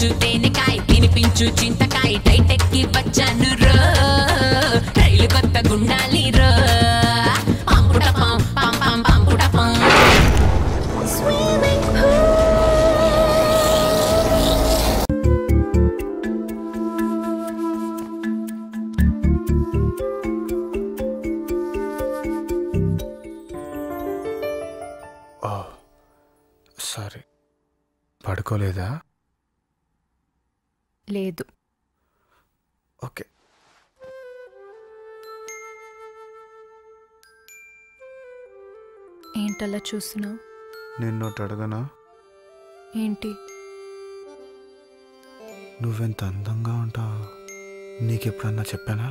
తినిపించు తేనెకాయ తినిపించు చింతకాయ టైటెక్కి వచ్చాను రో రైలు కొత్త గుండాలి రో పంపుటపం పం పం పంపుటపం సారీ పడుకోలేదా? లేదు. ఓకే. ఏంటలా చూస్తున్నావు? నిన్నోటి అడగనా? ఏంటి? నువ్వెంత అందంగా ఉంటావు నీకెప్పుడన్నా చెప్పానా?